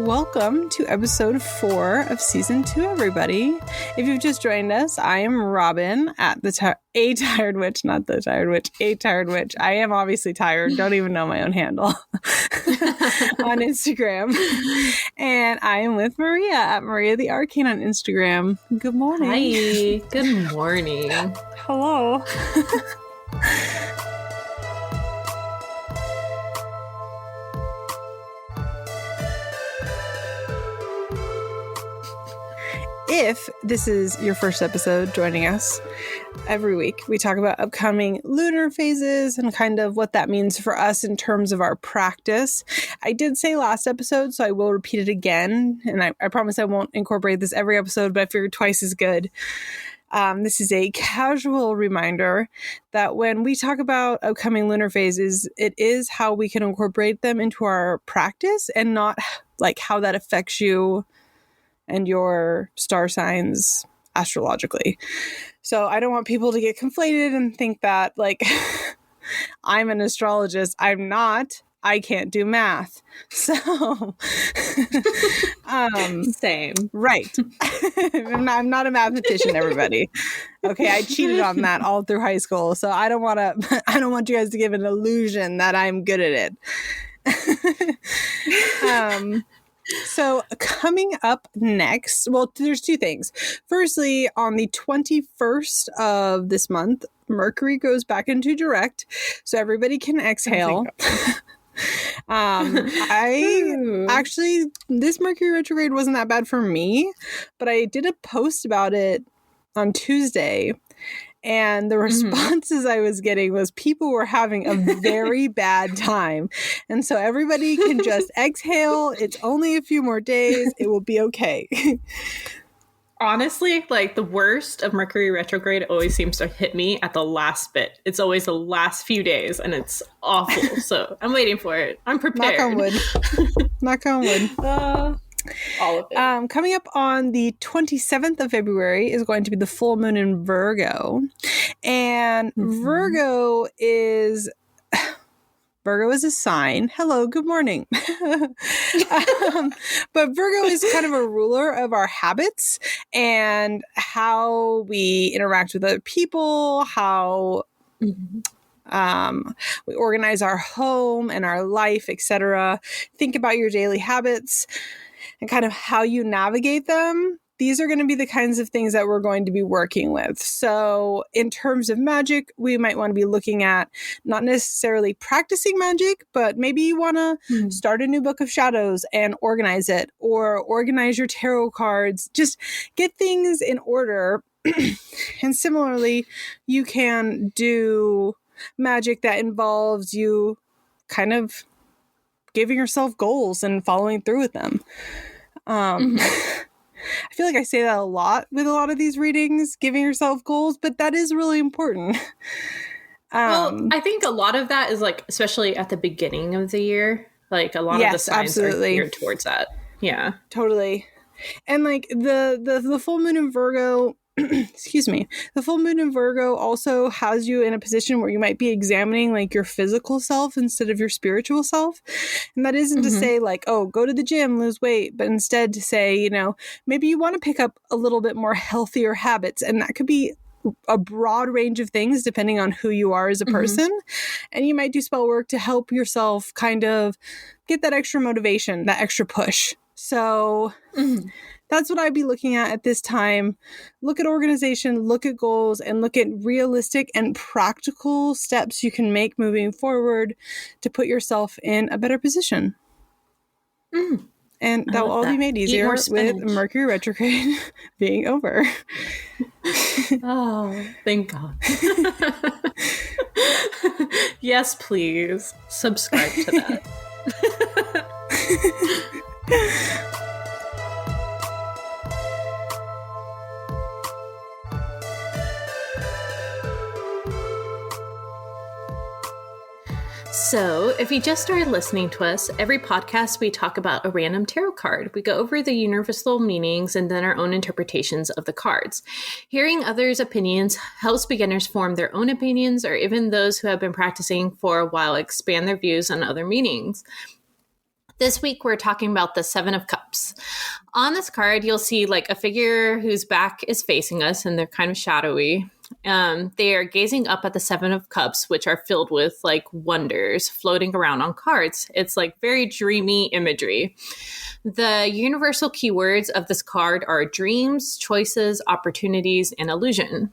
welcome to episode 4 of season 2, everybody. If you've just joined us, I am Robyn at the A Tired Witch, not the Tired Witch, A Tired Witch. I am obviously tired, don't even know my own handle on Instagram. And I am with Maria at Maria the Arcane on Instagram. Good morning. Hi, good morning. Hello. If this is your first episode joining us, every week we talk about upcoming lunar phases and kind of what that means for us in terms of our practice. I did say last episode, so I will repeat it again. And I promise I won't incorporate this every episode, but I figured twice is good. This is a casual reminder that when we talk about upcoming lunar phases, it is how we can incorporate them into our practice and not like how that affects you and your star signs astrologically. So I don't want people to get conflated and think that like I'm an astrologist. I'm not. I can't do math. So Same. Right. I'm not a mathematician, everybody. Okay, I cheated on that all through high school. So I don't want you guys to give an illusion that I'm good at it. So coming up next, well, there's two things. Firstly, on the 21st of this month, Mercury goes back into direct, so everybody can exhale. Actually, this Mercury retrograde wasn't that bad for me, but I did a post about it on Tuesday. And the responses I was getting was people were having a very bad time. And so everybody can just exhale. It's only a few more days. It will be okay. Honestly, like the worst of Mercury retrograde always seems to hit me at the last bit. It's always the last few days and it's awful. So I'm waiting for it. I'm prepared. Knock on wood. Knock on wood. All of it. Coming up on the 27th of February is going to be the full moon in Virgo. And Virgo is a sign. Hello, good morning. But Virgo is kind of a ruler of our habits and how we interact with other people, how we organize our home and our life, etc. Think about your daily habits and kind of how you navigate them. These are going to be the kinds of things that we're going to be working with. So in terms of magic, we might want to be looking at not necessarily practicing magic, but maybe you want to start a new book of shadows and organize it, or organize your tarot cards. Just get things in order. And similarly, you can do magic that involves you kind of giving yourself goals and following through with them. I feel like I say that a lot with a lot of these readings, giving yourself goals, but that is really important. Well, I think a lot of that is like, especially at the beginning of the year, like a lot of the signs are geared towards that. Yeah, totally. And like the full moon in Virgo, excuse me, the full moon in Virgo also has you in a position where you might be examining like your physical self instead of your spiritual self. And that isn't to say like, oh, go to the gym, lose weight, but instead to say, you know, maybe you want to pick up a little bit more healthier habits. And that could be a broad range of things depending on who you are as a person. And you might do spell work to help yourself kind of get that extra motivation, that extra push. So that's what I'd be looking at this time. Look at organization, look at goals, and look at realistic and practical steps you can make moving forward to put yourself in a better position. And that will all be made easier with Mercury retrograde being over. Oh, thank God. Yes, please. Subscribe to that. So, if you just started listening to us, every podcast we talk about a random tarot card. We go over the universal meanings and then our own interpretations of the cards. Hearing others' opinions helps beginners form their own opinions, or even those who have been practicing for a while expand their views on other meanings. This week, we're talking about the Seven of Cups. On this card, you'll see like a figure whose back is facing us, and they're kind of shadowy. They are gazing up at the Seven of Cups, which are filled with like wonders floating around on cards. It's like very dreamy imagery. The universal keywords of this card are dreams, choices, opportunities, and illusion.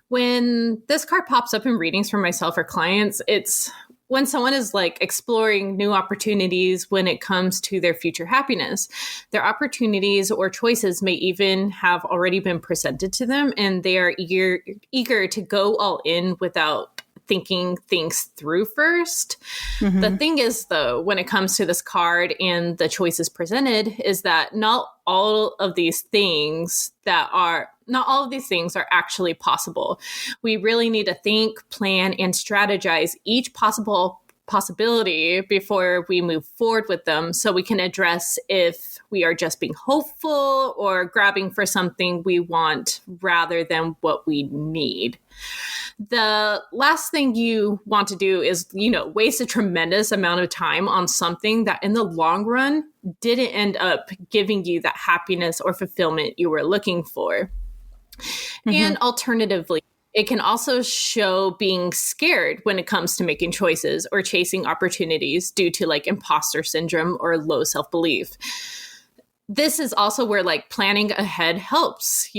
When this card pops up in readings for myself or clients, it's when someone is like exploring new opportunities when it comes to their future happiness. Their opportunities or choices may even have already been presented to them, and they are eager to go all in without thinking things through first. Mm-hmm. The thing is, though, when it comes to this card and the choices presented, is that not all of these things are actually possible. We really need to think, plan, and strategize each possibility before we move forward with them, so we can address if we are just being hopeful or grabbing for something we want rather than what we need. The last thing you want to do is, waste a tremendous amount of time on something that in the long run didn't end up giving you that happiness or fulfillment you were looking for. Mm-hmm. And alternatively, it can also show being scared when it comes to making choices or chasing opportunities due to like imposter syndrome or low self-belief. This is also where like planning ahead helps,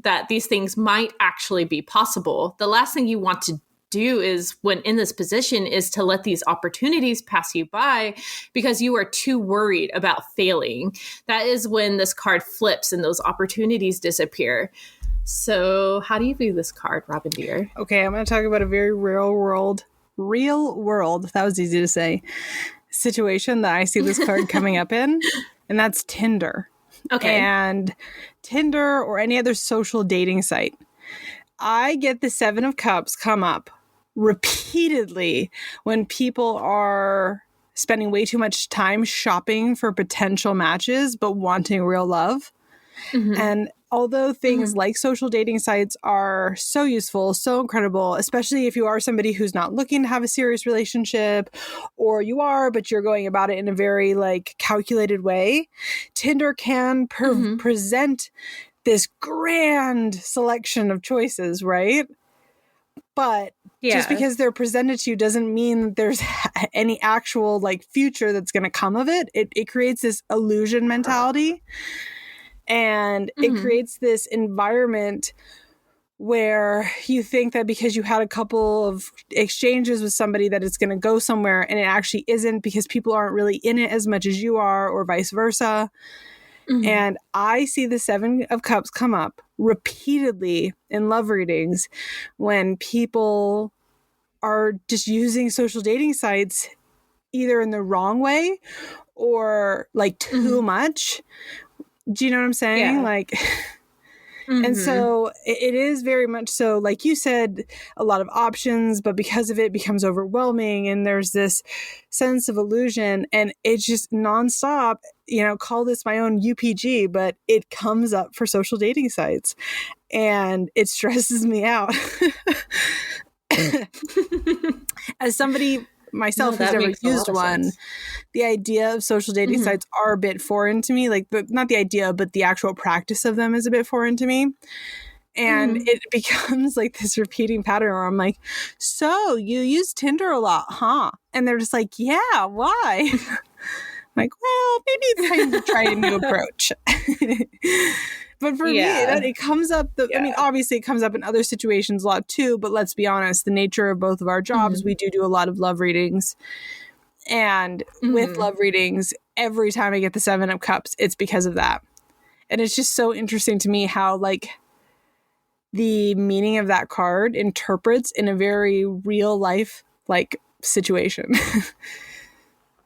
that these things might actually be possible. The last thing you want to do is, when in this position, is to let these opportunities pass you by because you are too worried about failing. That is when this card flips and those opportunities disappear. So how do you view this card, Robyn dear? Okay, I'm going to talk about a very real world, that was easy to say, situation that I see this card coming up in, and that's Tinder. Okay. And Tinder or any other social dating site. I get the Seven of Cups come up repeatedly when people are spending way too much time shopping for potential matches but wanting real love. Mm-hmm. And although things mm-hmm. like social dating sites are so useful, so incredible, especially if you are somebody who's not looking to have a serious relationship, or you are, but you're going about it in a very like calculated way, Tinder can mm-hmm. present this grand selection of choices, right? But just because they're presented to you doesn't mean that there's any actual like future that's going to come of it. It creates this illusion mentality. And mm-hmm. it creates this environment where you think that because you had a couple of exchanges with somebody that it's going to go somewhere, and it actually isn't, because people aren't really in it as much as you are, or vice versa. Mm-hmm. And I see the Seven of Cups come up repeatedly in love readings when people are just using social dating sites either in the wrong way or like too mm-hmm. much. Do you know what I'm saying? Yeah. Like, mm-hmm. and so it is very much so, like you said, a lot of options, but because of it becomes overwhelming, and there's this sense of illusion, and it's just nonstop, call this my own UPG, but it comes up for social dating sites and it stresses me out. As somebody myself who's never used one, the idea of social dating mm-hmm. sites are a bit foreign to me. Like, not the idea, but the actual practice of them is a bit foreign to me. And mm-hmm. it becomes like this repeating pattern where I'm like, so you use Tinder a lot, huh? And they're just like, yeah, why? I'm like, well, maybe it's time to try a new approach. But for me, it comes up, obviously it comes up in other situations a lot too, but let's be honest, the nature of both of our jobs, mm-hmm. we do a lot of love readings. And mm-hmm. with love readings, every time I get the Seven of Cups, it's because of that. And it's just so interesting to me how like the meaning of that card interprets in a very real life like situation.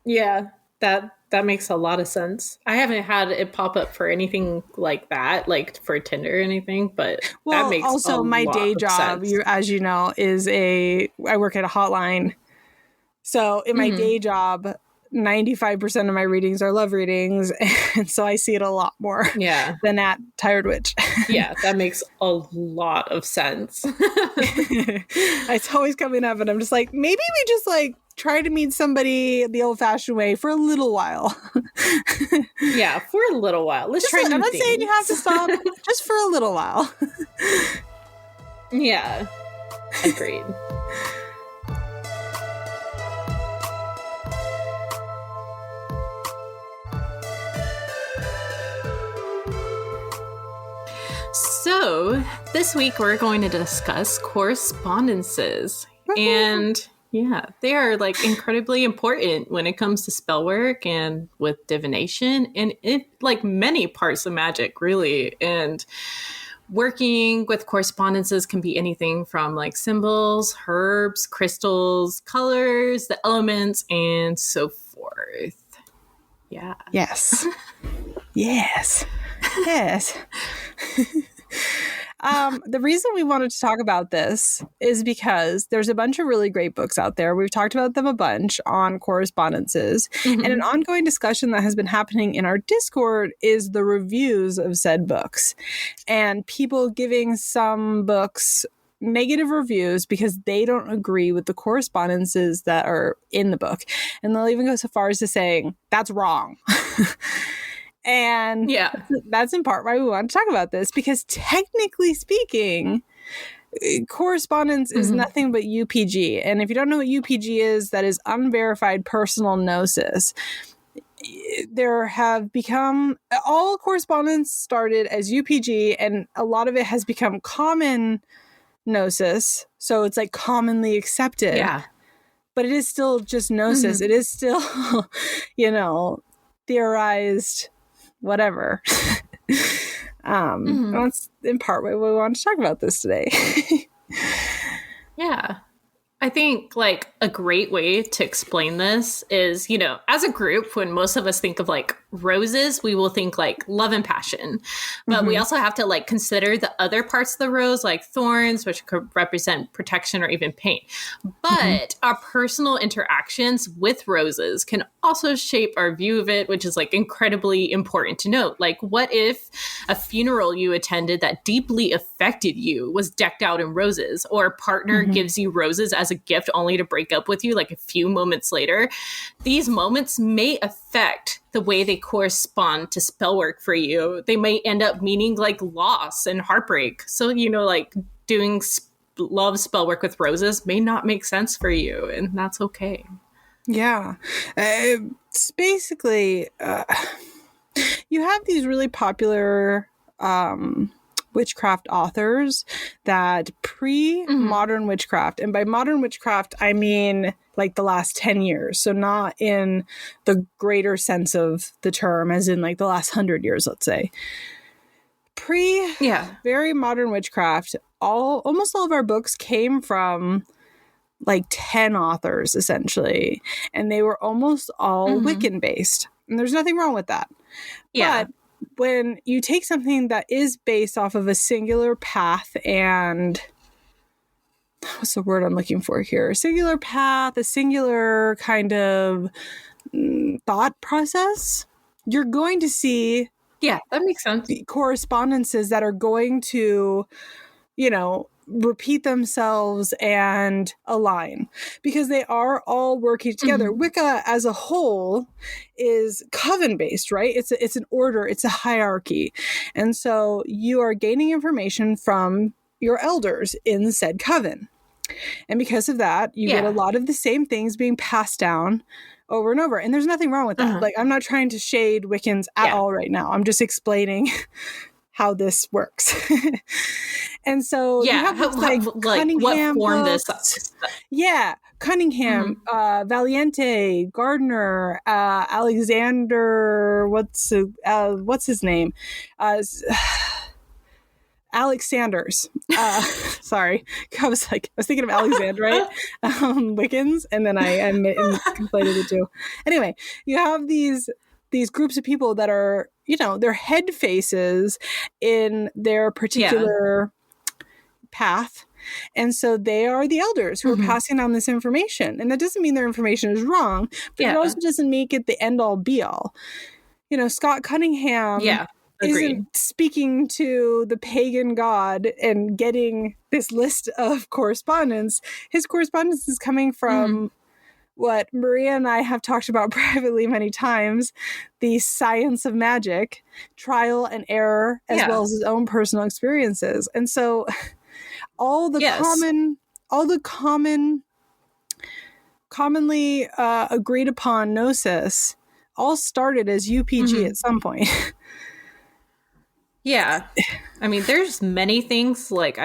Yeah, that makes a lot of sense. I haven't had it pop up for anything like that, like for Tinder or anything, but that makes also my day job, as you know, I work at a hotline. So in my mm-hmm. day job, 95% of my readings are love readings, and so I see it a lot more than at Tired Witch. Yeah, that makes a lot of sense. It's always coming up, and I'm just like, maybe we just like try to meet somebody the old-fashioned way for a little while. Yeah, for a little while. Let's try new I'm not things. saying you have to stop, just for a little while. Yeah, agreed. So, this week we're going to discuss correspondences. And yeah, they are like incredibly important when it comes to spell work and with divination and like many parts of magic, really. And working with correspondences can be anything from like symbols, herbs, crystals, colors, the elements, and so forth. Yeah. Yes. Yes. Yes. The reason we wanted to talk about this is because there's a bunch of really great books out there. We've talked about them a bunch on correspondences. Mm-hmm. And an ongoing discussion that has been happening in our Discord is the reviews of said books. And people giving some books negative reviews because they don't agree with the correspondences that are in the book. And they'll even go so far as to saying, that's wrong. And yeah, that's in part why we want to talk about this, because technically speaking, correspondence is nothing but UPG. And if you don't know what UPG is, that is unverified personal gnosis. There have become, all correspondence started as UPG, and a lot of it has become common gnosis. So it's like commonly accepted. Yeah. But it is still just gnosis. It is still, theorized whatever. That's in part why we want to talk about this today. Yeah. I think like a great way to explain this is, as a group, when most of us think of like roses, we will think like love and passion. But we also have to like consider the other parts of the rose, like thorns, which could represent protection or even pain. But our personal interactions with roses can also shape our view of it, which is like incredibly important to note. Like, what if a funeral you attended that deeply affected you was decked out in roses, or a partner gives you roses as a gift only to break up with you like a few moments later? These moments may affect the way they correspond to spell work for you. They may end up meaning like loss and heartbreak. So, like doing love spell work with roses may not make sense for you, and that's okay. Yeah. It's basically, you have these really popular witchcraft authors that pre-modern witchcraft, and by modern witchcraft, I mean like the last 10 years. So not in the greater sense of the term, as in like the last 100 years, let's say. Very modern witchcraft, almost all of our books came from like 10 authors, essentially. And they were almost all Wiccan based. And there's nothing wrong with that. Yeah. But when you take something that is based off of a singular path and what's the word I'm looking for here? A singular path, a singular kind of thought process, you're going to see that makes sense. Correspondences that are going to, repeat themselves and align because they are all working together. Wicca as a whole is coven based, right? It's an order, it's a hierarchy. And so you are gaining information from your elders in said coven. And because of that, you get a lot of the same things being passed down over and over. And there's nothing wrong with that. Like, I'm not trying to shade Wiccans at all right now. I'm just explaining how this works. And so you have books like Cunningham what form books. This Yeah, Cunningham, Valiente, Gardner, Alexander, what's his name? Alex Sanders. Sorry. I was thinking of Alexandrite Wiccans, and then I conflated the two. Anyway, you have these groups of people that are, they're head faces in their particular path. And so they are the elders who are passing on this information. And that doesn't mean their information is wrong, but it also doesn't make it the end all be all. Scott Cunningham isn't speaking to the pagan god and getting this list of correspondence. His correspondence is coming from what Maria and I have talked about privately many times, the science of magic, trial and error, as well as his own personal experiences. And so all the commonly agreed upon gnosis all started as UPG at some point. Yeah. I mean, there's many things like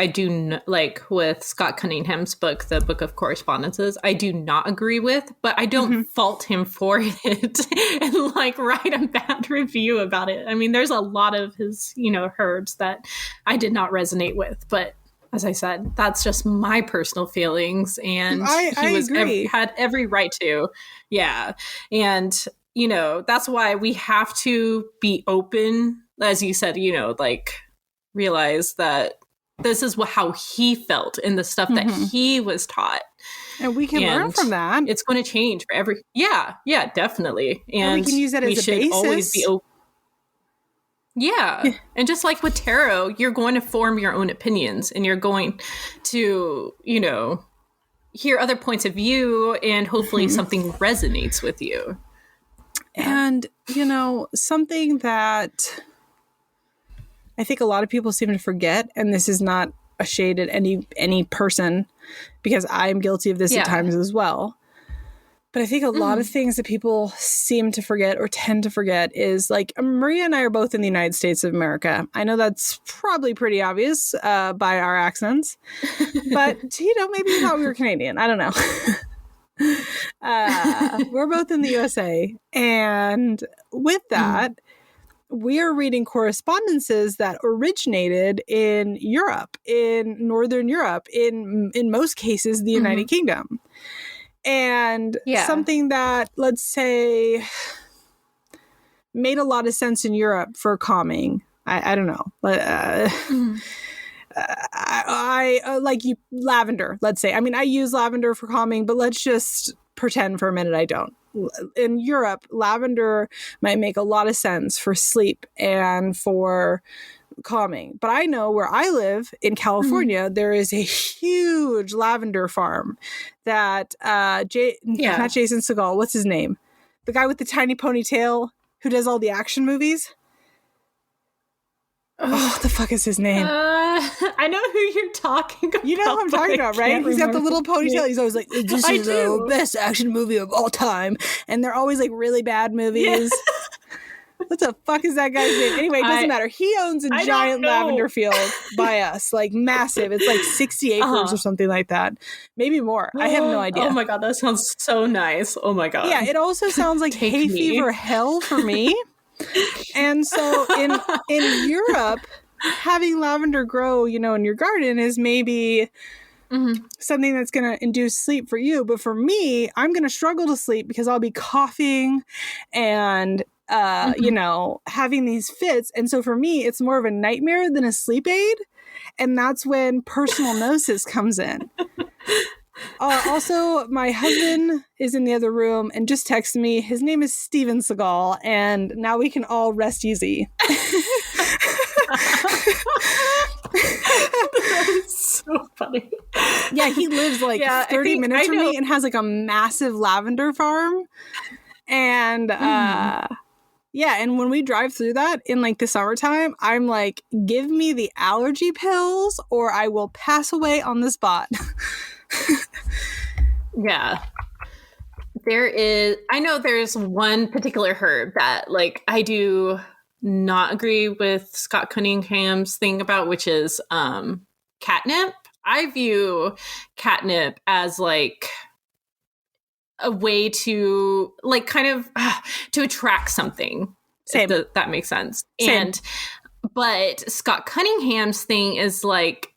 like with Scott Cunningham's book, the Book of Correspondences, I do not agree with, but I don't fault him for it and like write a bad review about it. I mean, there's a lot of his, herbs that I did not resonate with, but as I said, that's just my personal feelings, and he had every right to. Yeah. And, that's why we have to be open, as you said, like realize that this is how he felt and the stuff that he was taught. And we can learn from that. It's going to change for every. Yeah, definitely. And we can use that as a basis. Always be open. Yeah. And just like with tarot, you're going to form your own opinions, and you're going to, hear other points of view, and hopefully something resonates with you. And, something that I think a lot of people seem to forget, and this is not a shade at any person, because I'm guilty of this at times as well. But I think a lot of things that people seem to forget or tend to forget is, like, Maria and I are both in the United States of America. I know that's probably pretty obvious by our accents. But, maybe you thought we were Canadian. I don't know. We're both in the USA. And with that, we are reading correspondences that originated in Europe, in Northern Europe, in most cases, the United Kingdom. And something that, let's say, made a lot of sense in Europe for calming. I don't know. I like lavender, let's say. I mean, I use lavender for calming, but let's just pretend for a minute I don't. In Europe, lavender might make a lot of sense for sleep and for calming. But I know where I live in California, there is a huge lavender farm that not Jason Segel, what's his name? The guy with the tiny ponytail who does all the action movies. Oh, what the fuck is his name? I know who you're talking about. You know who I'm talking about, right? He's got the little ponytail. He's always like, this is the best action movie of all time. And they're always like really bad movies. What the fuck is that guy's name? Anyway, it doesn't matter. He owns a giant lavender field by us, like massive. It's like 60 acres or something like that. Maybe more. I have no idea. Oh my God, that sounds so nice. Oh my God. Yeah, it also sounds like hay fever hell for me. And so in Europe, having lavender grow, in your garden is maybe something that's going to induce sleep for you. But for me, I'm going to struggle to sleep because I'll be coughing and, having these fits. And so for me, it's more of a nightmare than a sleep aid. And that's when personal gnosis comes in. Also, my husband is in the other room and just texted me. His name is Steven Seagal, and now we can all rest easy. That is so funny. Yeah, he lives like 30 minutes from me and has like a massive lavender farm. And and when we drive through that in like the summertime, I'm like, give me the allergy pills or I will pass away on the spot. Yeah. I know there's one particular herb that like I do not agree with Scott Cunningham's thing about, which is catnip. I view catnip as like a way to like kind of to attract something. Same. If that makes sense. Same. But Scott Cunningham's thing is like,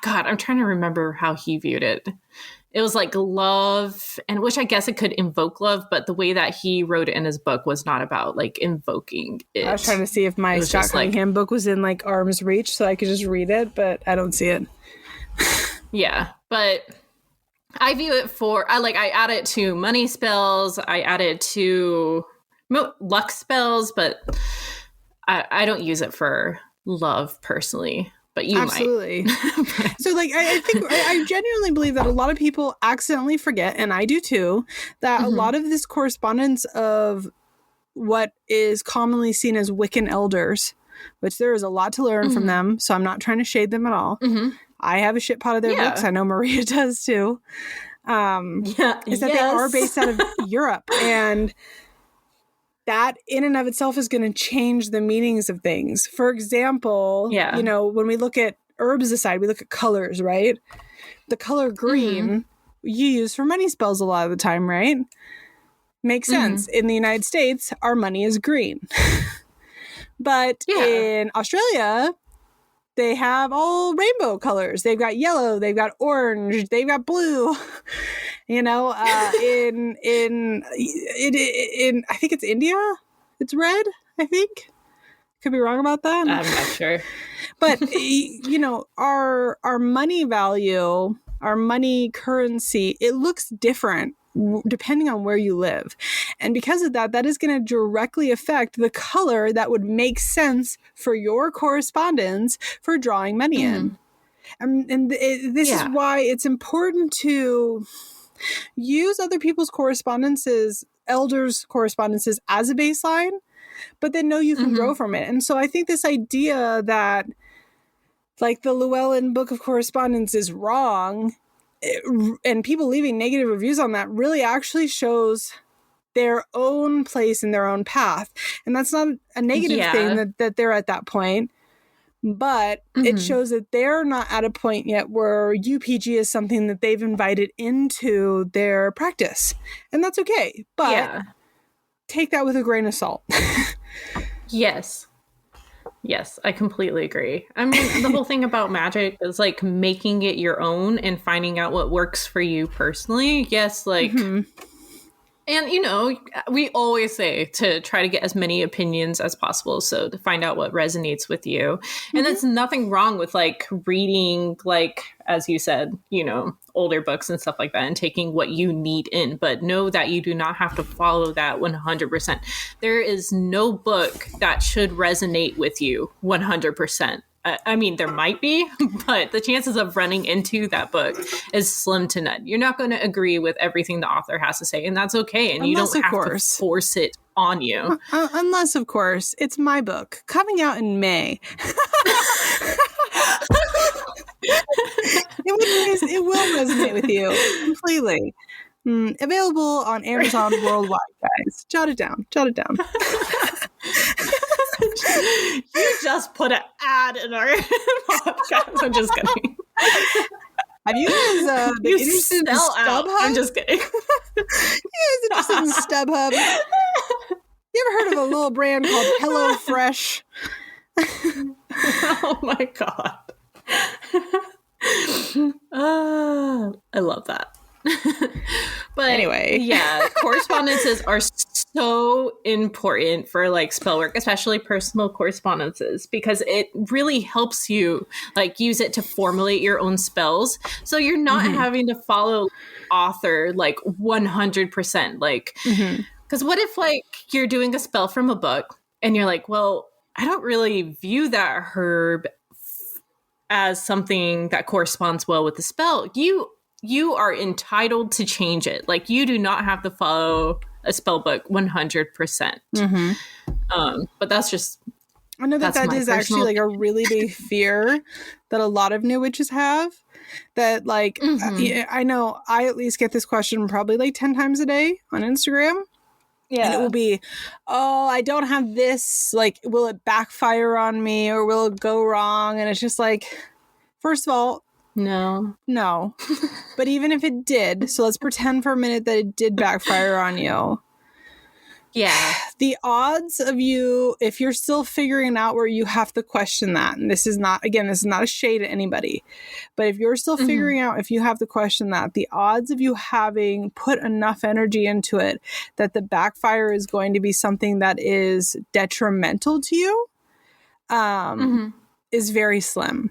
God, I'm trying to remember how he viewed it. It was like love, and which I guess it could invoke love, but the way that he wrote it in his book was not about like invoking it. I was trying to see if my Scott Cunningham book was in like arm's reach so I could just read it, but I don't see it. Yeah, but I view it I add it to money spells. I add it to luck spells, but I don't use it for love personally. but you Absolutely. might. So like, I think I genuinely believe that a lot of people accidentally forget, and I do too, that a lot of this correspondence of what is commonly seen as Wiccan elders, which there is a lot to learn from them. So I'm not trying to shade them at all. I have a shit pot of their books. I know Maria does too. Is that they are based out of Europe, and that in and of itself is going to change the meanings of things. For example, you know, when we look at herbs aside, we look at colors, right? The color green you use for money spells a lot of the time, right? Makes sense. In the United States, our money is green. But in Australia, they have all rainbow colors. They've got yellow, they've got orange, they've got blue. You know, in I think it's India, it's red, I think. Could be wrong about that. I'm not sure. But you know, our money value, our money currency, it looks different depending on where you live. And because of that, that is going to directly affect the color that would make sense for your correspondence for drawing money in. And this is why it's important to use other people's correspondences, elders' correspondences as a baseline, but then know you can grow from it. And so I think this idea that like the Llewellyn Book of Correspondence is wrong, and people leaving negative reviews on that really actually shows their own place in their own path. And that's not a negative thing that they're at that point, but it shows that they're not at a point yet where UPG is something that they've invited into their practice. And that's okay. But take that with a grain of salt. Yes, I completely agree. I mean, the whole thing about magic is like making it your own and finding out what works for you personally. Yes, like, and you know, we always say to try to get as many opinions as possible. So to find out what resonates with you. And there's nothing wrong with like reading, like, as you said, you know, older books and stuff like that and taking what you need in. But know that you do not have to follow that 100%. There is no book that should resonate with you 100%. I mean, there might be, but the chances of running into that book is slim to none. You're not going to agree with everything the author has to say, and that's okay. And unless, you don't have to force it on you. Unless, of course, it's my book coming out in May. It will resonate with you completely. Available on Amazon worldwide, guys. Jot it down. You just put an ad in our podcast. I'm just kidding. Have you guys been interested in StubHub? I'm just kidding. You guys interested in StubHub? You ever heard of a little brand called HelloFresh? Oh my god. I love that. But anyway, yeah, correspondences are so important for like spell work, especially personal correspondences, because it really helps you like use it to formulate your own spells. So you're not having to follow author like 100%. Like, because what if like you're doing a spell from a book and you're like, well, I don't really view that herb as something that corresponds well with the spell. You are entitled to change it. Like, you do not have to follow a spell book 100%. But that's just... I know that is actually like a really big fear that a lot of new witches have. That like, I know I at least get this question probably like 10 times a day on Instagram. Yeah. And it will be, oh, I don't have this. Like, will it backfire on me or will it go wrong? And it's just like, first of all, no. But even if it did, so let's pretend for a minute that it did backfire on you. Yeah. The odds of you, if you're still figuring out where you have to question that, and this is not a shade at anybody, but if you're still figuring out if you have to question that, the odds of you having put enough energy into it that the backfire is going to be something that is detrimental to you is very slim.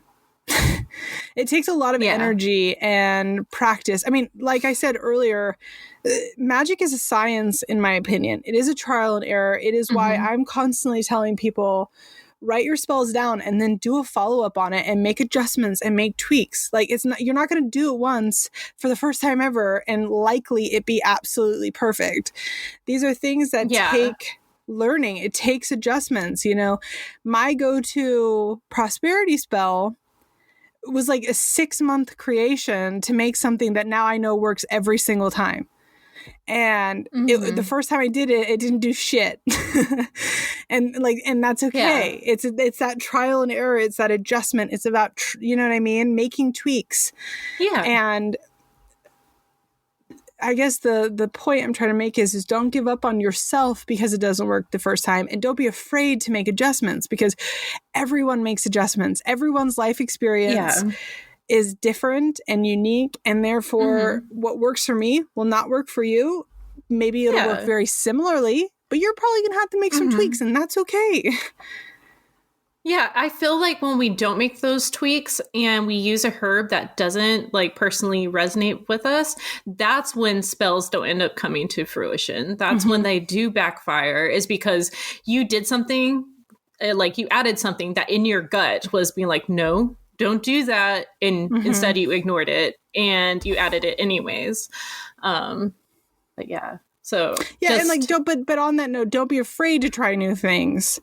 It takes a lot of energy and practice. I mean, like I said earlier, magic is a science, in my opinion. It is a trial and error. It is why I'm constantly telling people write your spells down and then do a follow-up on it and make adjustments and make tweaks. Like, you're not going to do it once for the first time ever and likely it be absolutely perfect. These are things that take learning. It takes adjustments. My go-to prosperity spell was like a 6-month creation to make something that now I know works every single time. And the first time I did it, it didn't do shit. and that's okay. Yeah. It's that trial and error. It's that adjustment. It's about, you know what I mean? Making tweaks. Yeah. And I guess the point I'm trying to make is don't give up on yourself because it doesn't work the first time. And don't be afraid to make adjustments because everyone makes adjustments. Everyone's life experience is different and unique. And therefore, what works for me will not work for you. Maybe it'll work very similarly, but you're probably going to have to make some tweaks, and that's okay. Yeah, I feel like when we don't make those tweaks and we use a herb that doesn't like personally resonate with us, that's when spells don't end up coming to fruition. That's when they do backfire, is because you did something, like you added something that in your gut was being like, no, don't do that. And instead you ignored it and you added it anyways. But yeah. So yeah, and like but on that note, don't be afraid to try new things.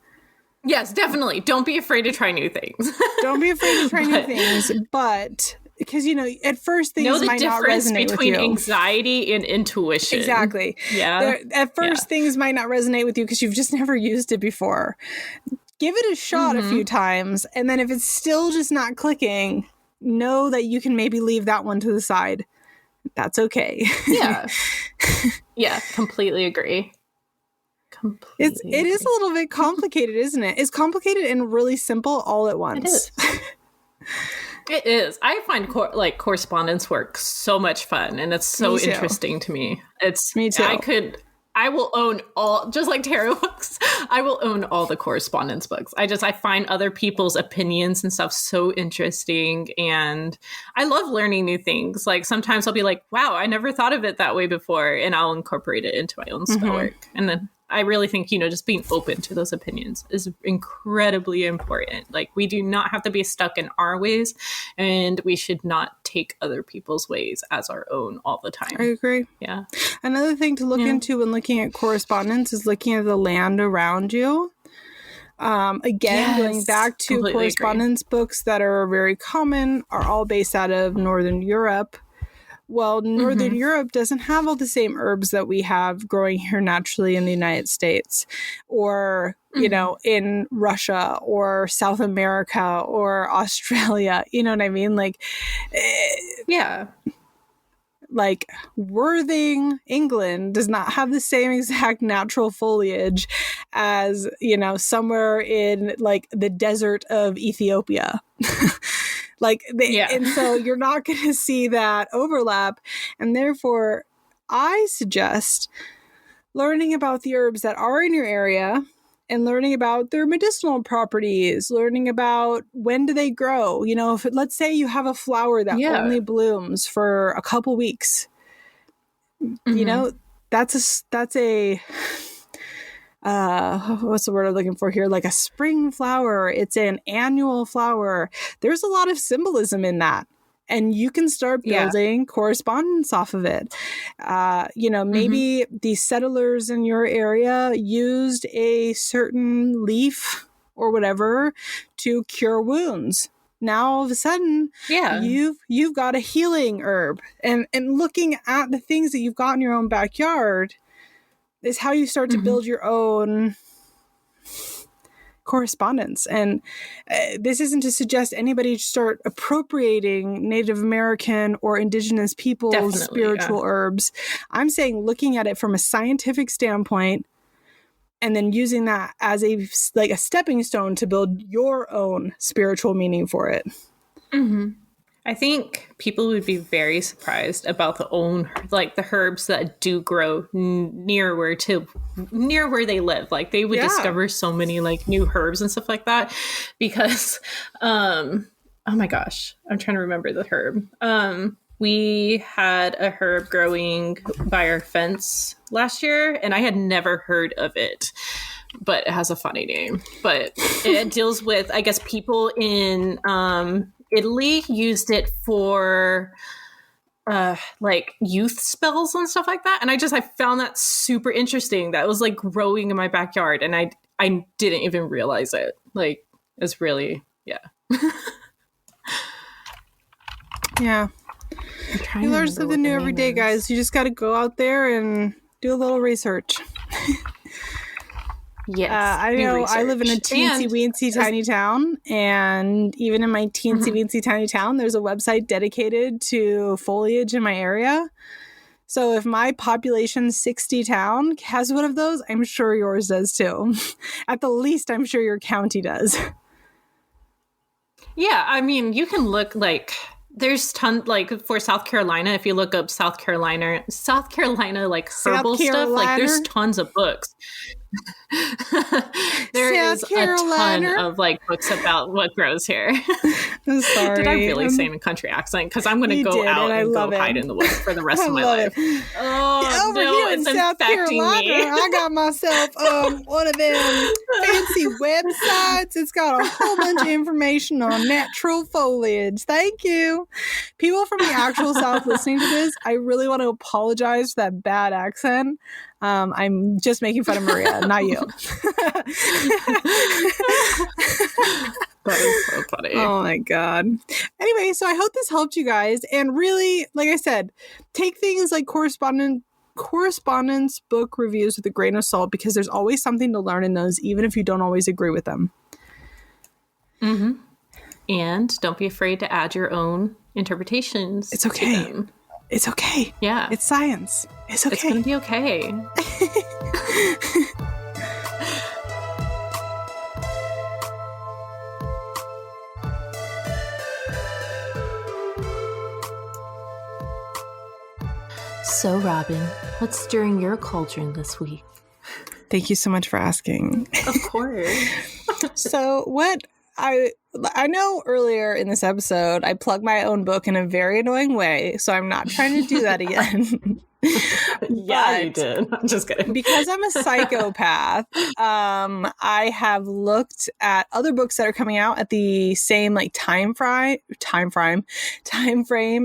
Yes, definitely. Don't be afraid to try new things. Don't be afraid to try new things, but because at first things might not resonate with you. Know the difference between anxiety and intuition. Exactly. Yeah. At first things might not resonate with you because you've just never used it before. Give it a shot a few times, and then if it's still just not clicking, know that you can maybe leave that one to the side. That's okay. Yeah. Yeah, completely agree. It is a little bit complicated, isn't it? It's complicated and really simple all at once. It is. I find correspondence work so much fun, and it's so interesting to me. Me too. I will own all, just like tarot books, I will own all the correspondence books. I find other people's opinions and stuff so interesting. And I love learning new things. Like sometimes I'll be like, wow, I never thought of it that way before. And I'll incorporate it into my own spell work. And then I really think, just being open to those opinions is incredibly important. Like we do not have to be stuck in our ways, and we should not take other people's ways as our own all the time. I agree. Yeah. Another thing to look into when looking at correspondence is looking at the land around you. Going back to correspondence books that are very common are all based out of Northern Europe. Well, Northern Europe doesn't have all the same herbs that we have growing here naturally in the United States or, in Russia or South America or Australia. You know what I mean? Like, like Worthing, England does not have the same exact natural foliage as, somewhere in like the desert of Ethiopia. And so you're not going to see that overlap. And therefore, I suggest learning about the herbs that are in your area and learning about their medicinal properties, learning about when do they grow. Let's say you have a flower that only blooms for a couple weeks, that's a what's the word I'm looking for here? Like a spring flower. It's an annual flower. There's a lot of symbolism in that. And you can start building correspondence off of it. Maybe the settlers in your area used a certain leaf or whatever to cure wounds. Now all of a sudden, you've got a healing herb. And looking at the things that you've got in your own backyard is how you start to build your own correspondence. And this isn't to suggest anybody start appropriating Native American or indigenous people's spiritual herbs. I'm saying looking at it from a scientific standpoint and then using that as a stepping stone to build your own spiritual meaning for it. I think people would be very surprised about the herbs that do grow near where they live. Like they would discover so many like new herbs and stuff like that because, oh my gosh, I'm trying to remember the herb. We had a herb growing by our fence last year and I had never heard of it. but it has a funny name. But it deals with, I guess, people in Italy used it for like youth spells and stuff like that. And I found that super interesting. That was like growing in my backyard, and I didn't even realize it. Like, it's really, yeah. Yeah. You learn something new every day, guys. You just got to go out there and do a little research. Yes. I know I live in a teensy-weensy tiny town, and even in my teensy-weensy tiny town, there's a website dedicated to foliage in my area. So if my population 60 town has one of those, I'm sure yours does too. At the least, I'm sure your county does. Yeah, I mean, you can look like there's ton, like for South Carolina, if you look up South Carolina like herbal stuff, like there's tons of books. There is a ton of like books about what grows here. I'm sorry. Did I really say in a country accent? Because I'm going to go out and go hide in the woods for the rest of my life. Oh, over here in South Carolina, me. I got myself one of them fancy websites. It's got a whole bunch of information on natural foliage. Thank you. People from the actual South listening to this, I really want to apologize for that bad accent. I'm just making fun of Maria, not you. That is so funny. Oh my God. Anyway, so I hope this helped you guys. And really, like I said, take things like correspondence book reviews with a grain of salt, because there's always something to learn in those, even if you don't always agree with them. Mm-hmm. And don't be afraid to add your own interpretations. It's okay. It's okay. Yeah. It's science. It's okay. It's going to be okay. So, Robyn, what's stirring your cauldron this week? Thank you so much for asking. Of course. So what I know earlier in this episode, I plugged my own book in a very annoying way, so I'm not trying to do that again. Yeah, you did. I'm just kidding. Because I'm a psychopath, I have looked at other books that are coming out at the same like time frame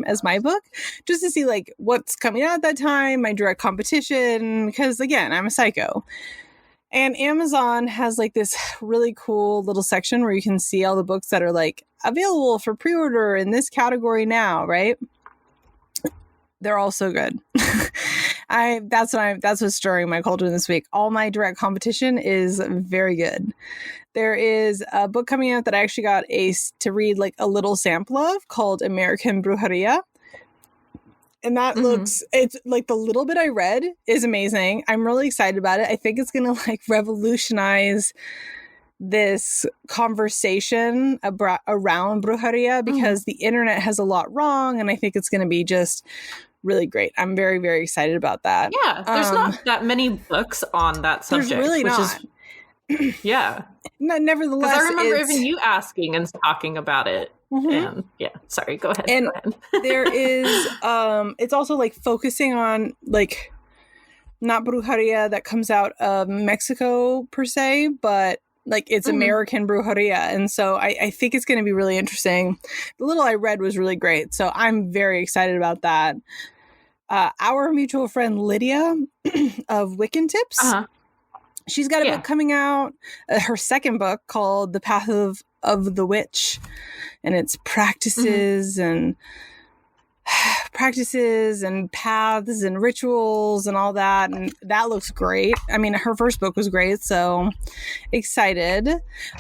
as my book, just to see like what's coming out at that time, my direct competition, because again, I'm a psycho. And Amazon has like this really cool little section where you can see all the books that are like available for pre-order in this category now, right? They're all so good. That's what's stirring my cauldron this week. All my direct competition is very good. There is a book coming out that I actually got to read like a little sample of called American Brujeria. And that it's like the little bit I read is amazing. I'm really excited about it. I think it's going to like revolutionize this conversation around brujeria, because the internet has a lot wrong. And I think it's going to be just really great. I'm very, very excited about that. Yeah. There's not that many books on that subject. There's really not. Yeah. Nevertheless, because I remember even you asking and talking about it. And yeah, sorry, go ahead. And there is, it's also like focusing on like not brujeria that comes out of Mexico per se, but like it's American brujeria. And so I think it's going to be really interesting. The little I read was really great. So I'm very excited about that. Our mutual friend Lydia of Wiccan Tips, she's got a book coming out, her second book called The Path of the Witch. And it's practices and paths and rituals and all that. And that looks great. I mean, her first book was great, so excited.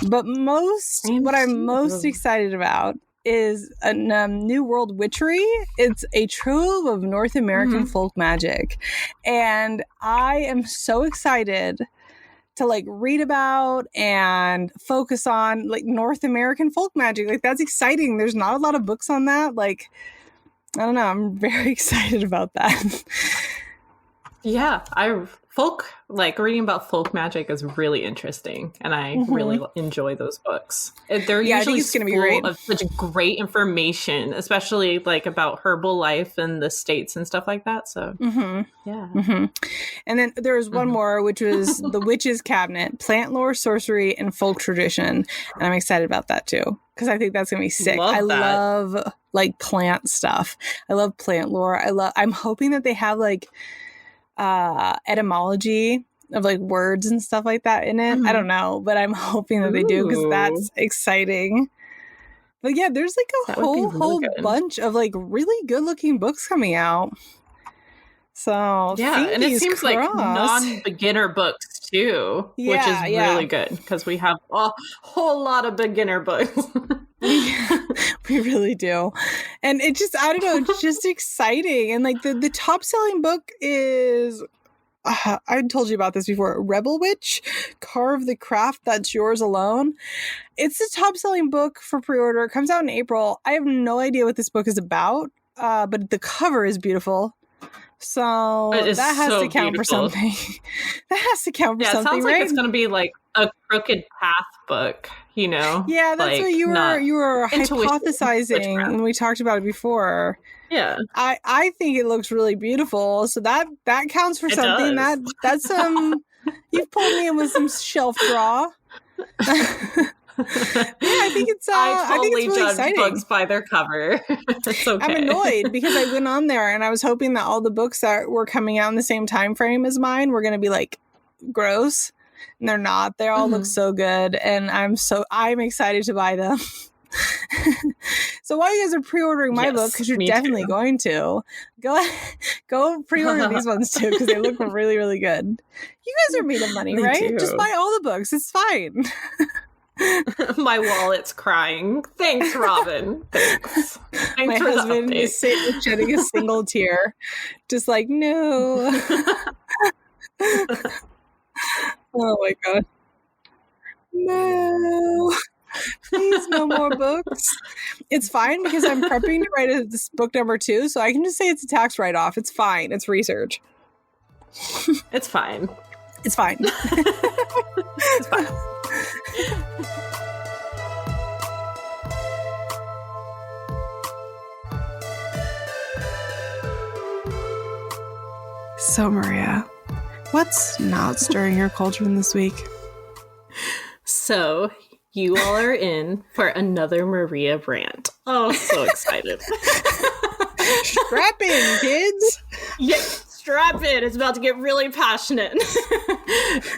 But what I'm most excited about is a New World Witchery. It's a trove of North American folk magic. And I am so excited to like read about and focus on like North American folk magic. Like that's exciting. There's not a lot of books on that. Like, I don't know. I'm very excited about that. Yeah, reading about folk magic is really interesting, and I really enjoy those books. They're Yeah, I think usually it's gonna be full great. of such great information, especially like about herbal life in the States and stuff like that. So, yeah. And then there was one more, which was The Witch's Cabinet, Plant Lore, Sorcery, and Folk Tradition. And I'm excited about that too, because I think that's going to be sick. I love like plant stuff. I love plant lore. I'm hoping that they have like etymology of like words and stuff like that in it. I don't know, but I'm hoping that they do, because that's exciting. But yeah, there's like a whole bunch of like really good looking books coming out. So yeah, and it seems like non-beginner books too, which is really good, because we have a whole lot of beginner books. We really do. And it just, I don't know, it's just exciting. And like the top selling book is, I told you about this before, Rebel Witch, Carve the Craft That's Yours Alone. It's the top selling book for pre-order. It comes out in April. I have no idea what this book is about, but the cover is beautiful. So that has to count for something. That has to count for something, right? It sounds like it's going to be like a crooked path book, you know? Yeah, that's what you were hypothesizing when we talked about it before. Yeah. I think it looks really beautiful. So that counts for something. That's you've pulled me in with some shelf draw. I think it's really judge exciting. Books by their cover. It's okay. I'm annoyed because I went on there and I was hoping that all the books that were coming out in the same time frame as mine were going to be like gross, and they're not. They all look so good, and I'm excited to buy them. So while you guys are pre-ordering my book, because you're definitely going to go pre-order these ones too, because they look really, really good. You guys are made of money, right? Just buy all the books. It's fine. My wallet's crying. Thanks, Robyn. Thanks my husband is shedding a single tear, just like, no. Oh my god, no, please, no more books. It's fine, because I'm prepping to write this book number 2, so I can just say it's a tax write-off. It's fine. It's research. It's fine. It's fine. It's fine. So, Maria, what's not stirring your cauldron this week? So, you all are in for another Maria rant. Oh, so excited. Strap in, kids. Yeah, strap in. It's about to get really passionate.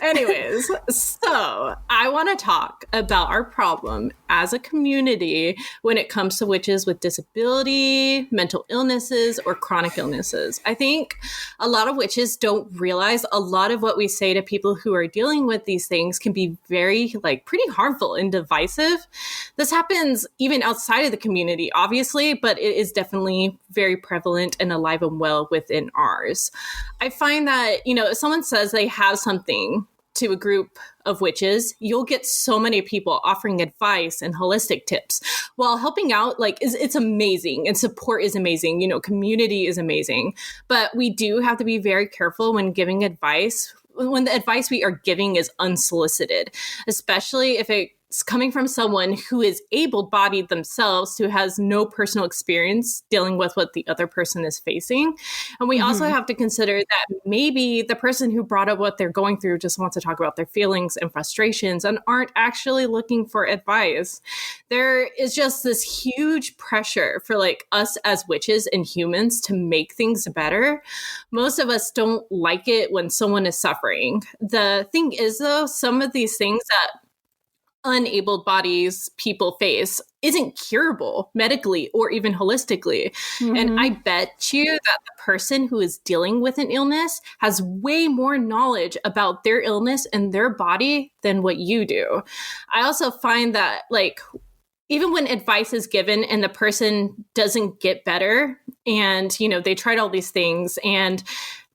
Anyways, so I want to talk about our problem as a community when it comes to witches with disability, mental illnesses, or chronic illnesses. I think a lot of witches don't realize a lot of what we say to people who are dealing with these things can be very, pretty harmful and divisive. This happens even outside of the community, obviously, but it is definitely very prevalent and alive and well within ours. I find that, if someone says they have something to a group of witches, you'll get so many people offering advice and holistic tips while helping out. It's amazing, and support is amazing. Community is amazing, but we do have to be very careful when giving advice, when the advice we are giving is unsolicited, especially if it's coming from someone who is able-bodied themselves, who has no personal experience dealing with what the other person is facing. And we also have to consider that maybe the person who brought up what they're going through just wants to talk about their feelings and frustrations and aren't actually looking for advice. There is just this huge pressure for us as witches and humans to make things better. Most of us don't like it when someone is suffering. The thing is, though, some of these things that unabled bodies people face isn't curable medically or even holistically. And I bet you that the person who is dealing with an illness has way more knowledge about their illness and their body than what you do. I also find that even when advice is given and the person doesn't get better and, they tried all these things and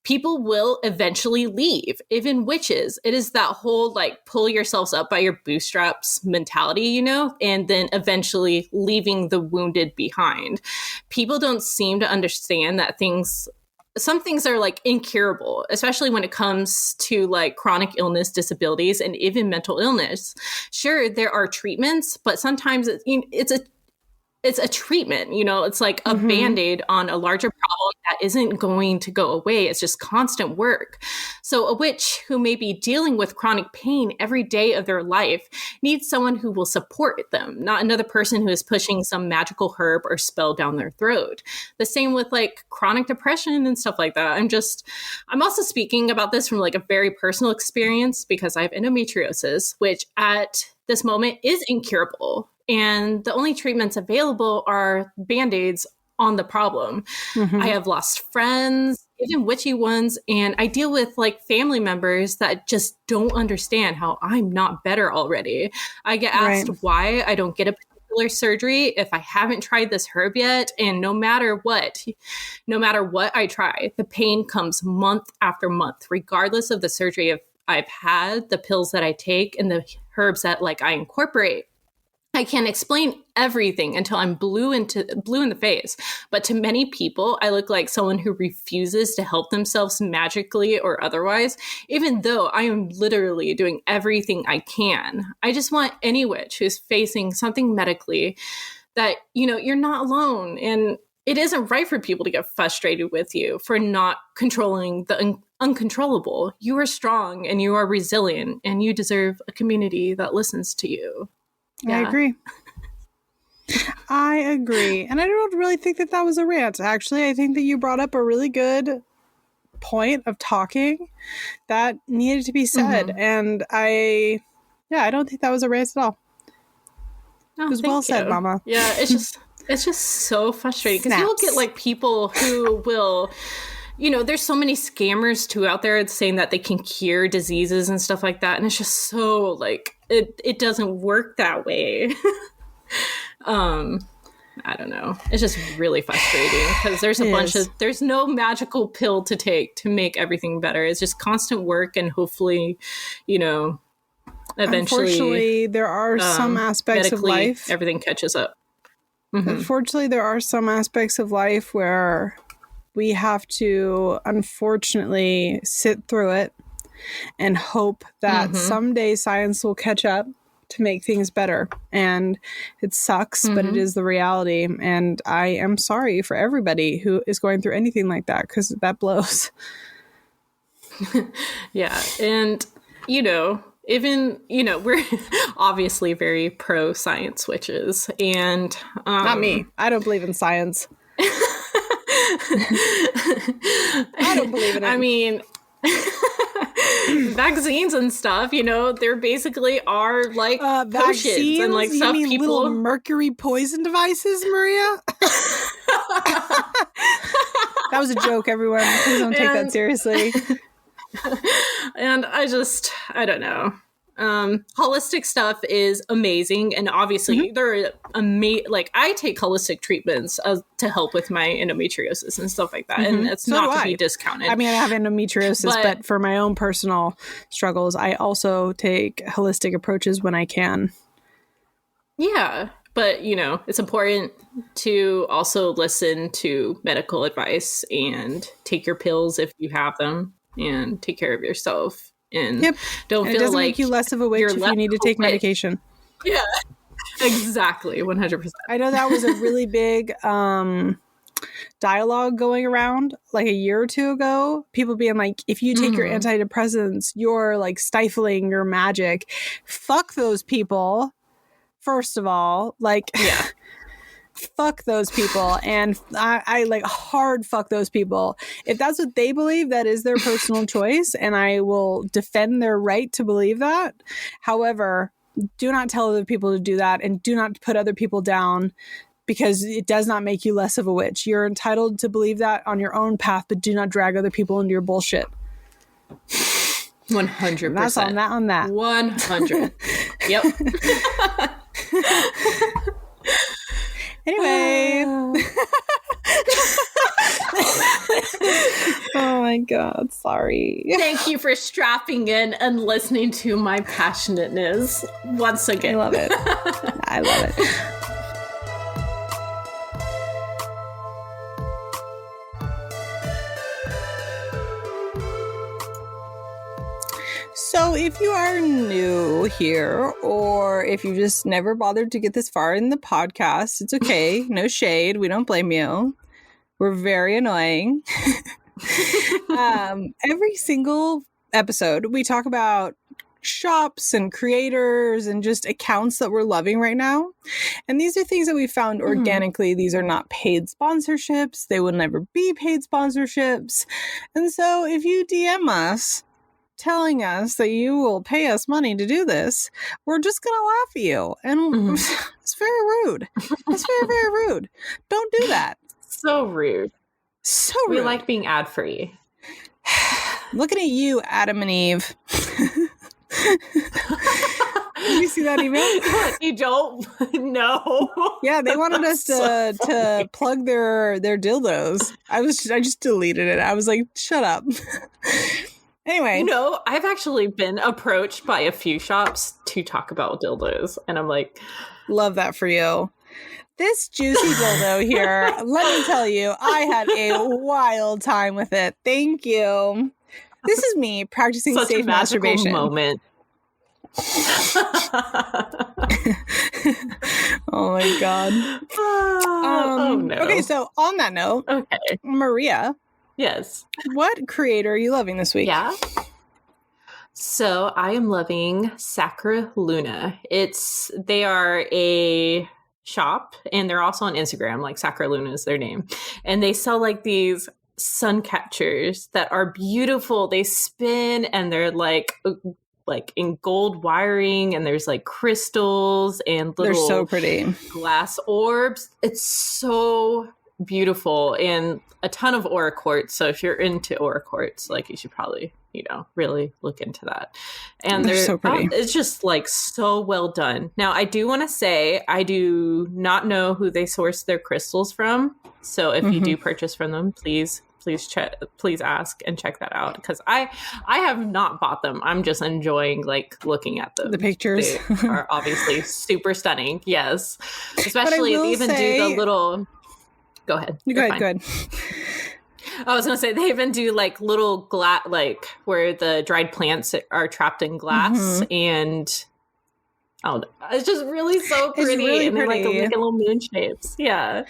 people will eventually leave, even witches. It is that whole pull yourselves up by your bootstraps mentality, and then eventually leaving the wounded behind. People don't seem to understand that things some things are like incurable, especially when it comes to like chronic illness, disabilities, and even mental illness. Sure, there are treatments, but sometimes it's a treatment, you know, it's like a Band-Aid on a larger problem that isn't going to go away. It's just constant work. So a witch who may be dealing with chronic pain every day of their life needs someone who will support them, not another person who is pushing some magical herb or spell down their throat. The same with like chronic depression and stuff like that. I'm also speaking about this from like a very personal experience because I have endometriosis, which at this moment is incurable. And the only treatments available are Band-Aids on the problem. I have lost friends, even witchy ones, and I deal with like family members that just don't understand how I'm not better already. I get asked why I don't get a particular surgery if I haven't tried this herb yet, and no matter what I try, the pain comes month after month, regardless of the surgery I've had, the pills that I take, and the herbs that like I incorporate. I can't explain everything until I'm blue in the face. But to many people, I look like someone who refuses to help themselves magically or otherwise, even though I am literally doing everything I can. I just want any witch who's facing something medically that, you know, you're not alone. And it isn't right for people to get frustrated with you for not controlling the uncontrollable. You are strong and you are resilient, and you deserve a community that listens to you. Yeah. I agree. And I don't really think that was a rant. Actually, I think that you brought up a really good point of talking that needed to be said. And I don't think that was a rant at all. Oh, it was well said, Mama. Yeah, it's just so frustrating because you'll get like people who will, you know, there's so many scammers too out there saying that they can cure diseases and stuff like that. And it's just so like, it doesn't work that way. I don't know. It's just really frustrating because there's no magical pill to take to make everything better. It's just constant work, and hopefully, you know, eventually. Unfortunately, there are some aspects of life. Everything catches up. Unfortunately, there are some aspects of life where we have to, unfortunately, sit through it and hope that someday science will catch up to make things better. And it sucks, but it is the reality. And I am sorry for everybody who is going through anything like that, because that blows. Yeah. And, you know, even, you know, we're obviously very pro science witches. And not me. I don't believe in science. I don't believe in it. I mean, vaccines and stuff, you know, they're basically are like vaccines and like stuff. You mean people little mercury poison devices, Maria? That was a joke, everyone. Please don't take that seriously. And I don't know. Holistic stuff is amazing, and obviously there are like I take holistic treatments to help with my endometriosis and stuff like that, and it's not to be discounted. I mean, I have endometriosis, but for my own personal struggles, I also take holistic approaches when I can. Yeah, but you know, it's important to also listen to medical advice and take your pills if you have them, and take care of yourself. And don't feel it doesn't like make you less of a witch if you need to take medication. Yeah, exactly. 100%. I know that was a really big dialogue going around like a year or two ago. People being like, if you take your antidepressants, you're like stifling your magic. Fuck those people. First of all, like, fuck those people. And I like hard fuck those people. If that's what they believe, that is their personal choice, and I will defend their right to believe that. However, do not tell other people to do that, and do not put other people down, because it does not make you less of a witch. You're entitled to believe that on your own path, but do not drag other people into your bullshit. 100%. That's on that. 100. Yep. Anyway. Oh my God, sorry. Thank you for strapping in and listening to my passionateness once again. I love it. I love it. So if you are new here, or if you just never bothered to get this far in the podcast, it's okay. No shade. We don't blame you. We're very annoying. Every single episode, we talk about shops and creators and just accounts that we're loving right now. And these are things that we found organically. These are not paid sponsorships. They will never be paid sponsorships. And so if you DM us telling us that you will pay us money to do this, we're just going to laugh at you. And it's very rude. It's very, very rude. Don't do that. So rude. So rude. We like being ad-free. Looking at you, Adam and Eve. Did you see that email? You don't? No. Yeah, they wanted us to plug their dildos. I just deleted it. I was like, shut up. Anyway. You know, I've actually been approached by a few shops to talk about dildos. And I'm like, love that for you. This juicy dildo here, let me tell you, I had a wild time with it. Thank you. This is me practicing such safe a magical masturbation. Moment. Oh my god. Oh no. Okay, so on that note, Maria. Yes. What creator are you loving this week? Yeah. So I am loving Sacraluna. They are a shop and they're also on Instagram, like Sacraluna is their name. And they sell like these sun catchers that are beautiful. They spin and they're like in gold wiring and there's like crystals and little they're so pretty glass orbs. It's so beautiful and a ton of aura quartz. So if you're into aura quartz, like you should probably, really look into that. And they're so pretty. It's just like so well done. Now I do want to say I do not know who they source their crystals from. So if you do purchase from them, please ask and check that out because I have not bought them. I'm just enjoying like looking at them. The pictures they are obviously super stunning. Yes, especially they even do the little. Go ahead. Go ahead. I was gonna say they even do like little glass, like where the dried plants are trapped in glass and. Oh, it's just really so pretty. Really and pretty. They're like little moon shapes. Yeah.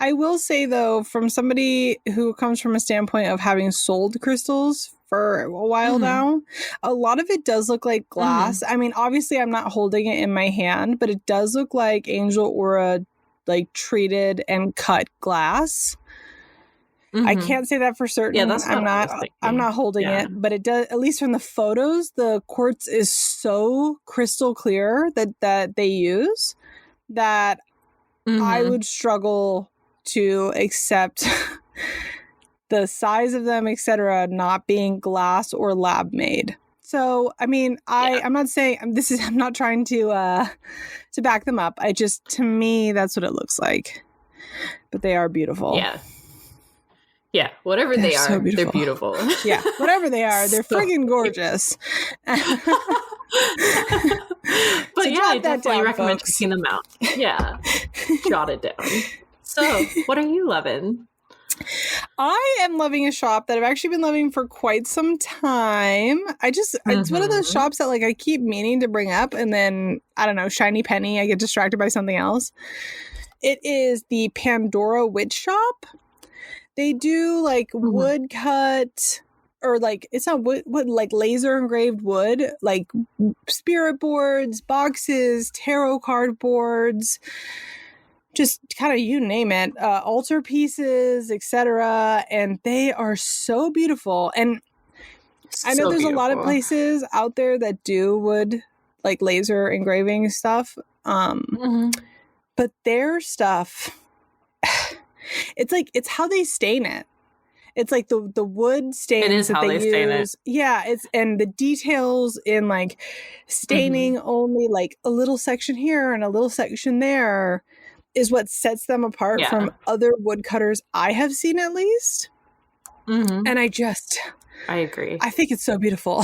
I will say, though, from somebody who comes from a standpoint of having sold crystals for a while now, a lot of it does look like glass. I mean, obviously, I'm not holding it in my hand, but it does look like Angel Aura, like treated and cut glass. I can't say that for certain. Yeah, that's I'm not holding it, but it does. At least from the photos, the quartz is so crystal clear that they use that I would struggle to accept the size of them, etc., not being glass or lab made. So, I mean, I'm not saying I'm not trying to back them up. To me, that's what it looks like. But they are beautiful. Yeah. Yeah, whatever they are, they're beautiful. Yeah, whatever they are, they're friggin' gorgeous. But so yeah, I definitely down, recommend folks. checking them out. Yeah, jot it down. So, what are you loving? I am loving a shop that I've actually been loving for quite some time. It's one of those shops that like I keep meaning to bring up, and then I don't know, shiny penny, I get distracted by something else. It is the Pandorawitchshop. They do like wood cut or like it's not wood like laser engraved wood, like spirit boards, boxes, tarot card boards, just kind of you name it, altar pieces, etc. And they are so beautiful. And I know there's a lot of places out there that do wood like laser engraving stuff, but their stuff. It's how they stain it. It's like the wood stains that they use. Yeah, and the details in like staining only like a little section here and a little section there is what sets them apart from other woodcutters I have seen at least. And I agree. I think it's so beautiful.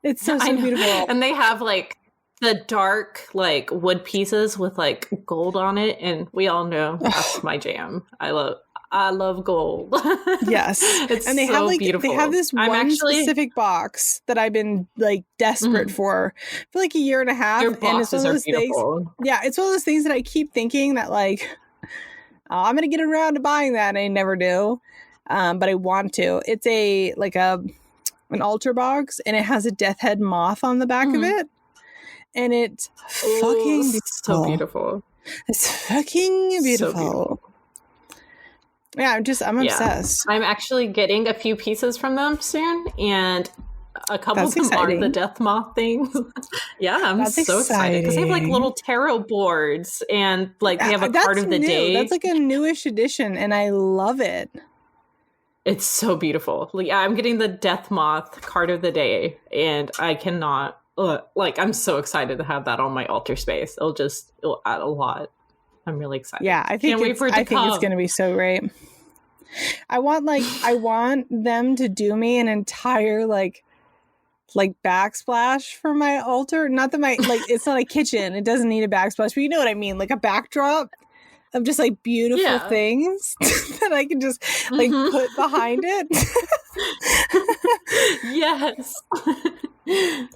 It's so beautiful. And they have like the dark like wood pieces with like gold on it, and we all know that's my jam. I I love gold. Yes. It's and they so have like beautiful. they have this specific box that I've been like desperate for like a year and a half. Your and it's one boxes of are those beautiful. things. Yeah, it's one of those things that I keep thinking that like I'm gonna get around to buying that, and I never do. But I want to. It's an altar box, and it has a death head moth on the back of it, and it's fucking beautiful. So beautiful. It's fucking beautiful. So beautiful. Yeah, I'm obsessed. I'm actually getting a few pieces from them soon, and a couple of them are the death moth things. Yeah, I'm so excited because they have like little tarot boards, and like they have a card of the day. That's like a newish edition, and I love it. It's so beautiful. Yeah, I'm getting the death moth card of the day, and I cannot. I'm so excited to have that on my altar space. It'll add a lot. I'm really excited. Yeah, I think it's going to be so great. I want them to do me an entire like backsplash for my altar. Not that it's not a kitchen. It doesn't need a backsplash, but you know what I mean, like a backdrop of just like beautiful things that I can just like put behind it. Yes.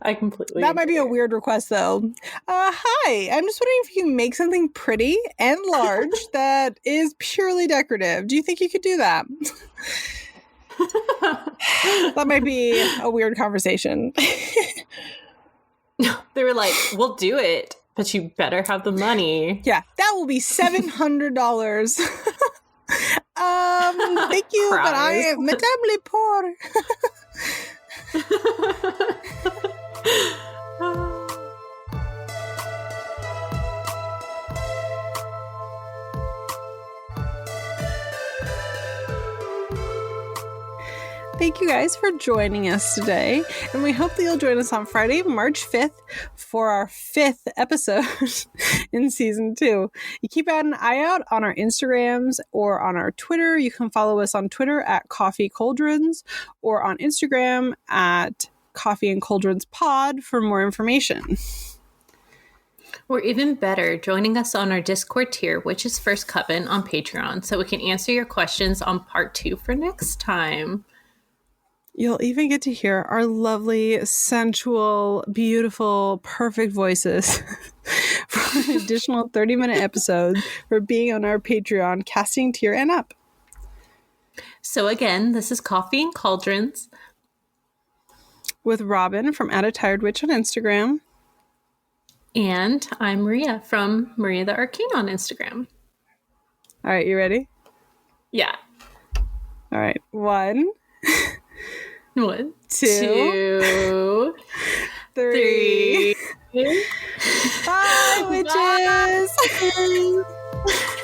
I completely That might be a weird request though. Hi, I'm just wondering if you can make something pretty and large that is purely decorative. Do you think you could do that? That might be a weird conversation. They were like, we'll do it, but you better have the money. Yeah, that will be $700. Thank you, but I am madamely poor. Thank you guys for joining us today, and we hope that you'll join us on Friday, March 5th for our 5th episode in season 2. You keep an eye out on our Instagrams or on our Twitter. You can follow us on Twitter at Coffee Cauldrons or on Instagram at Coffee and Cauldrons Pod for more information. Or even better, joining us on our Discord tier, which is First Coven on Patreon, so we can answer your questions on part 2 for next time. You'll even get to hear our lovely, sensual, beautiful, perfect voices for an additional 30-minute episode for being on our Patreon casting tier and up. So again, this is Coffee and Cauldrons with Robyn from At a Tired Witch on Instagram. And I'm Maria from Maria the Arcane on Instagram. All right, you ready? Yeah. All right, 1, 1, 2, 3. Bye, witches! Bye.